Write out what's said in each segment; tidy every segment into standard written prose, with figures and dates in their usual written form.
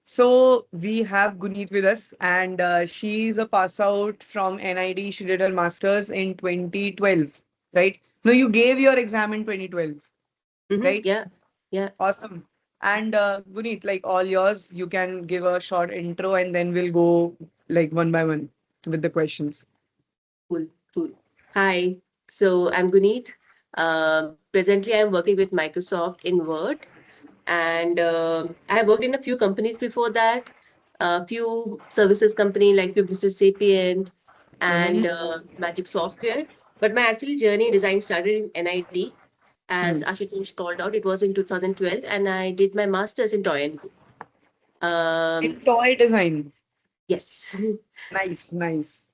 So we have Guneet with us, and she's a pass out from NID. She did her masters in 2012, right? No, you gave your exam in 2012, right? Yeah, yeah, Awesome. And Guneet, like all yours, you can give a short intro, and then we'll go like one by one with the questions. cool, cool. Hi, so I'm Guneet. Presently, I'm working with Microsoft in Word, and I have worked in a few companies before that, a few services company like Publicis Sapient and Mm-hmm. Magic Software. But my actual journey in design started in NID, as Hmm. Ashutosh called out. It was in 2012, and I did my master's in toy and go. In toy design. Yes, Nice, nice.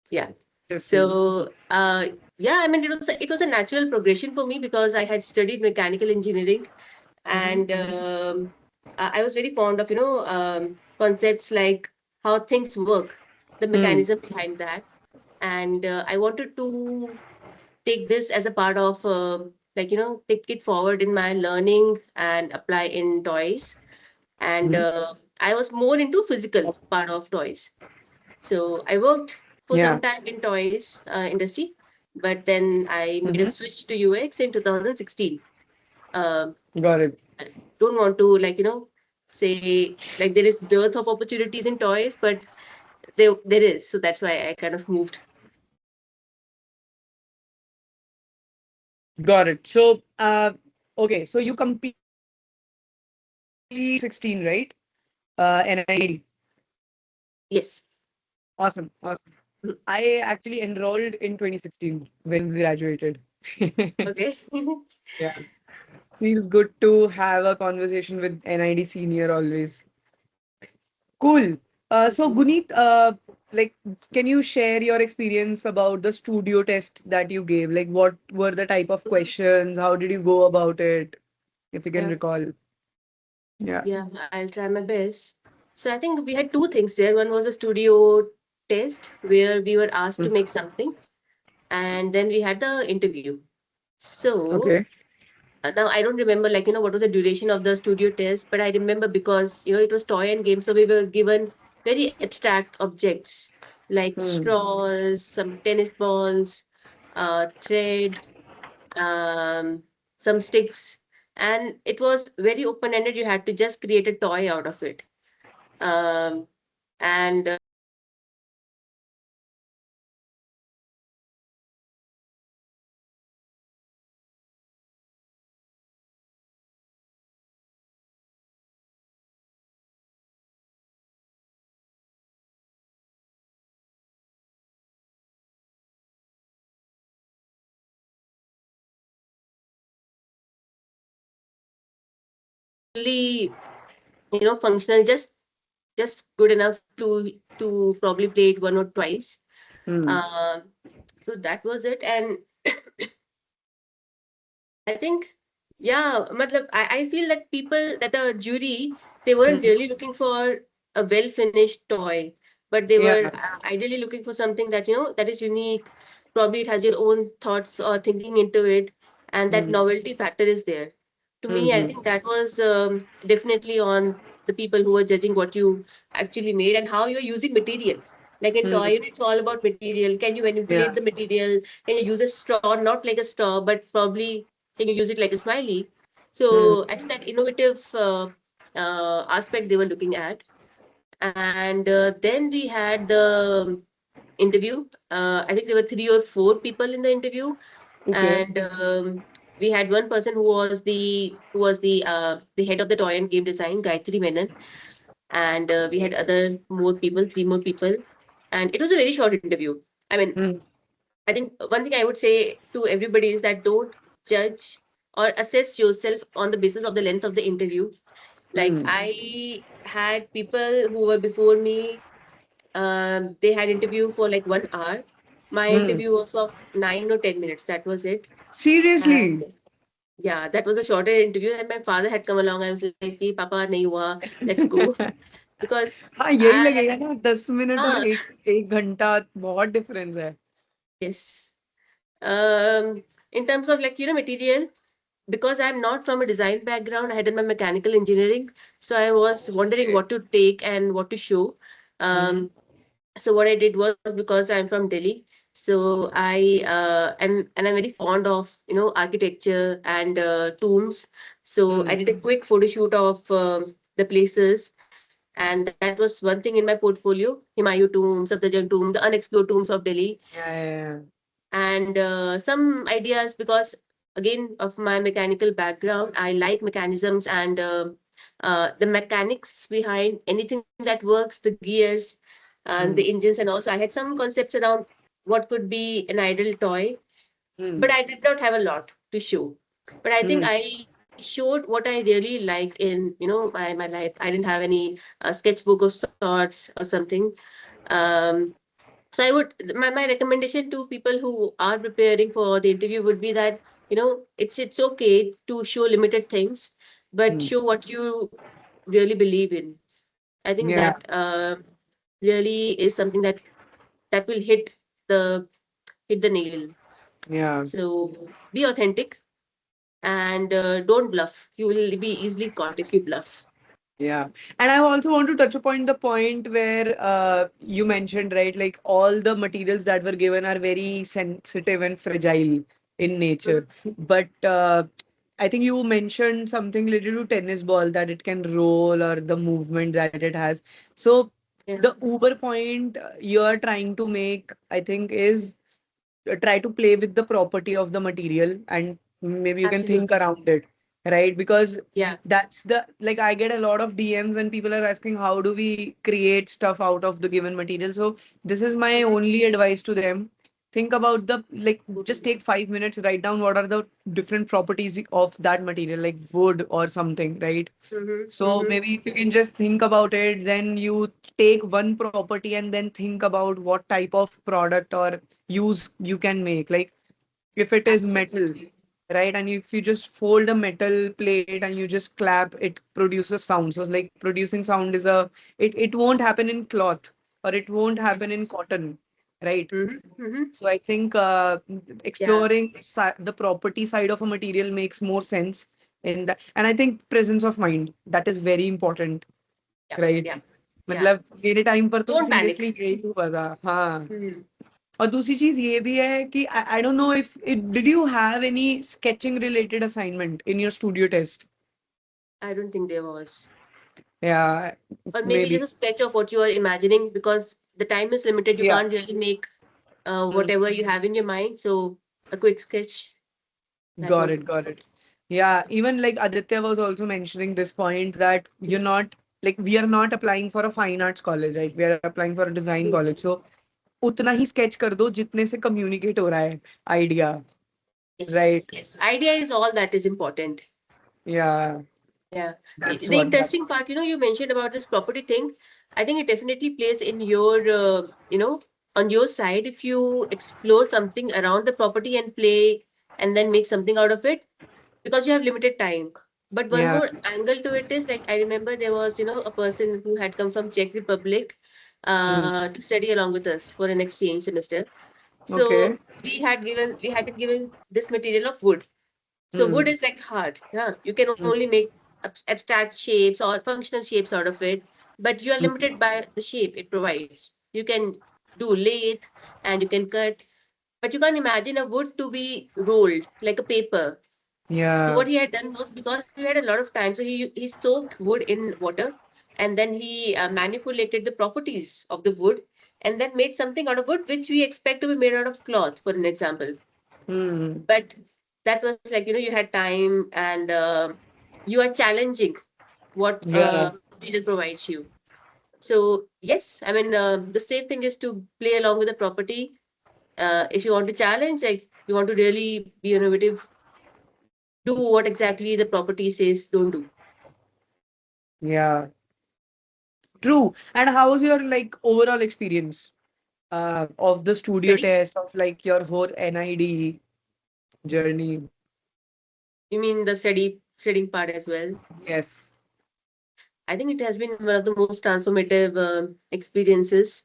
yeah. Interesting. So, yeah, I mean, it was a natural progression for me because I had studied mechanical engineering, Mm-hmm. and I was very fond of concepts like how things work, the Hmm. mechanism behind that, and I wanted to take this as a part of take it forward in my learning and apply in toys, and Hmm. I was more into physical part of toys. So I worked for Yeah. some time in toys industry, but then I made a Mm-hmm. switch to UX in 2016. Um, Got it. I don't want to say like there is dearth of opportunities in toys, but there is. So that's why I kind of moved. Got it. So, okay. So you complete 2016, right? NID. Yes. Awesome. Awesome. Mm. I actually enrolled in 2016 when we graduated. Okay. Yeah. Feels good to have a conversation with NID senior always. Cool. So Mhm. Guneet, like, can you share your experience about the studio test that you gave? Like, what were the type of Mhm. questions? How did you go about it? If you can Yeah. recall. Yeah. Yeah. I'll try my best. So I think we had two things there. One was a studio test where we were asked to Mm. make something, and then we had the interview. So Okay. now I don't remember what was the duration of the studio test, but I remember because it was toy and game, so we were given very abstract objects like Hmm. straws, some tennis balls, thread, um, some sticks, and it was very open-ended. You had to just create a toy out of it. Um, and fully, functional, just good enough to probably play it one or twice. Hmm. Um, so that was it, and I think, yeah, matlab, I feel that people, that the jury, they weren't Hmm. really looking for a well-finished toy, but they Yeah. were ideally looking for something that is unique. Probably it has your own thoughts or thinking into it, and that Hmm. novelty factor is there. To me, I Hmm. think that was definitely on the people who were judging what you actually made and how you're using material. Like in Hmm. toy, it's all about material. Can you manipulate Yeah. the material? Can you use a straw, not like a straw, but probably can you use it like a smiley? Hmm. So I think that innovative aspect they were looking at. And then we had the interview. I think there were three or four people in the interview, Okay. and we had one person who was the head of the toy and game design, Gayatri Menon, and we had other more people, three more people, and it was a very short interview. I mean, Hmm. I think one thing I would say to everybody is that don't judge or assess yourself on the basis of the length of the interview. Like Hmm. I had people who were before me, they had interview for like 1 hour. My Hmm. interview was of 9 or 10 minutes. That was it. And Seriously? yeah, that was a shorter interview. And my father had come along. I was like, "Hey, Papa, nahi hua. Let's go." Because हाँ यही I, लगेगा ना 10 minute और ah, एक घंटा बहुत difference है. yes. In terms of material, because I'm not from a design background, I had done my mechanical engineering. So I was wondering Okay. what to take and what to show. Mm-hmm. So what I did was, because I'm from Delhi, so I'm very fond of architecture and tombs. So I Mm. did a quick photo shoot of the places, and that was one thing in my portfolio: Humayun Tomb, Safdarjung Tomb, the unexplored tombs of Delhi, Yeah, yeah, and some ideas, because again of my mechanical background, I like mechanisms and the mechanics behind anything that works, the gears and the yeah. engines, and also I had some concepts around what could be an ideal toy, but Mm. I did not have a lot to show. But I think Mm. I showed what I really liked in my life. I didn't have any sketchbook of sorts or something. um, so I would, my recommendation to people who are preparing for the interview would be that, it's okay to show limited things, but Mm. show what you really believe in. I think Yeah, that really is something that will hit the nail. yeah. So be authentic and don't bluff. You will be easily caught if you bluff. Yeah. And I also want to touch upon the point where you mentioned, right? Like all the materials that were given are very sensitive and fragile in nature. Mhm. But I think you mentioned something related to tennis ball that it can roll or the movement that it has. So Yeah, the uber point you're trying to make, I think, is try to play with the property of the material and maybe you can think absolutely. around it, right? Because Yeah. that's the like I get a lot of DMs and people are asking how do we create stuff out of the given material. So this is my Mhm. only advice to them. Think about the like just Mhm. take 5 minutes, write down what are the different properties of that material, like wood or something, right? Mhm. So Mhm. maybe if you can just think about it, then you take one property and then think about what type of product or use you can make. Like if it is metal, Absolutely. right? And if you just fold a metal plate and you just clap, it produces sound. So like producing sound is it won't happen in cloth or it won't happen in Yes. cotton, right? Mhm. Mhm. So I think Yeah. exploring the property side of a material makes more sense in that. And I think presence of mind, that is very important, Yeah. right? Yeah. Yeah. मतलब मेरे time पर तो Don't seriously panic. यही हुआ था हाँ Hmm. और दूसरी चीज ये भी है कि I don't know if did you have any sketching related assignment in your studio test I don't think there was. या Or maybe maybe just a sketch of what you are imagining, because the time is limited. You yeah can't really make Hmm. whatever you have in your mind. So a quick sketch, that Got was it, got it. Yeah, even like Aditya was also mentioning this point that you're not like we are not applying for a fine arts college, right? We are applying for a design true. college. So उतना ही sketch कर दो जितने से communicate हो रहा है idea, Yes. right? Yes. Idea is all that is important. Yeah, Yeah. that's The what that. interesting part, you mentioned about this property thing. I think it definitely plays in your, on your side, if you explore something around the property and play and then make something out of it, because you have limited time. But one Yeah. more angle to it is, like, I remember there was, a person who had come from Czech Republic Hmm. to study along with us for an exchange semester. Okay. So we had been given this material of wood. So wood Hmm. is like hard. Yeah, you can Hmm. only make abstract shapes or functional shapes out of it, but you are Hmm. limited by the shape it provides. You can do lathe and you can cut, but you can't imagine a wood to be rolled like a paper. So Yeah. what he had done was, because we had a lot of time, so he soaked wood in water, and then he manipulated the properties of the wood, and then made something out of wood which we expect to be made out of cloth, for an example. Hmm. But that was like, you had time, and you are challenging what Yeah. material provides you. So yes, I mean, the safe thing is to play along with the property. If you want to challenge, like you want to really be innovative, do what exactly the property says don't do. Yeah. True. And how was your like overall experience of the studio Study? test of like your whole NID journey? You mean the studying part as well? Yes. I think it has been one of the most transformative experiences.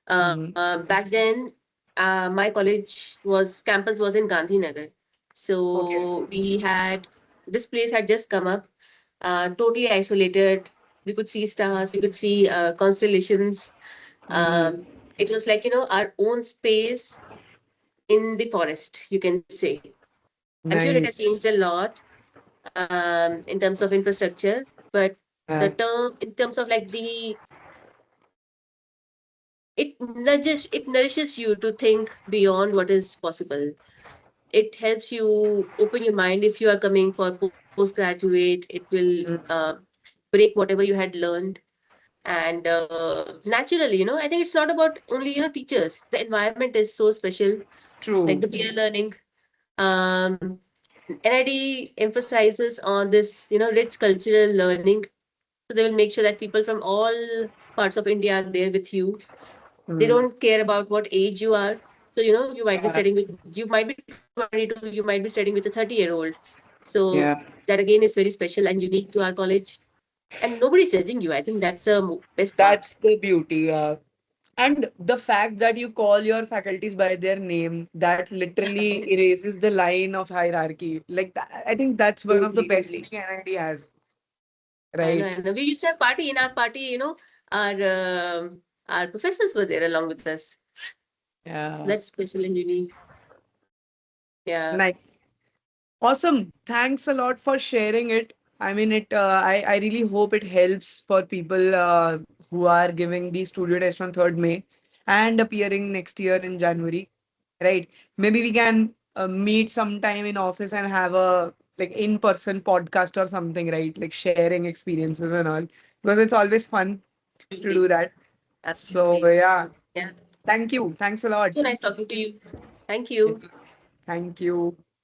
Hmm. Back then, my college was campus was in Gandhinagar. Okay. So we had this place had just come up, totally isolated. We could see stars, we could see constellations. Mm, It was like, our own space in the forest, you can say. I'm sure it has nice. changed a lot in terms of infrastructure, but the Yeah. term, in terms of like it nourishes you to think beyond what is possible. It helps you open your mind. If you are coming for postgraduate, it will Mm, break whatever you had learned. And naturally, I think it's not about only teachers. The environment is so special, like true. the peer learning. um, NID emphasizes on this rich cultural learning, so they will make sure that people from all parts of India are there with you. They Mm, don't care about what age you are. So yeah. you might be 22, you might be studying with a 30-year-old. So Yeah. that again is very special and unique to our college. And nobody's judging you. I think that's the best part. That's the beauty. And the fact that you call your faculties by their name, that literally erases the line of hierarchy. Like that, I think that's one of the Totally, best totally. thing NID has, I know, right? I know. We used to have party in our party. Our professors were there along with us. Yeah. That's special and unique. Yeah. Nice. Awesome. Thanks a lot for sharing it. I mean, I really hope it helps for people who are giving the studio test on 3rd May and appearing next year in January, right? Maybe we can meet sometime in office and have a like in-person podcast or something, right? Like sharing experiences and all, because it's always fun to do Absolutely. that. So Absolutely. yeah, Yeah. thank you. Thanks a lot. So nice talking to you. Thank you. Thank you.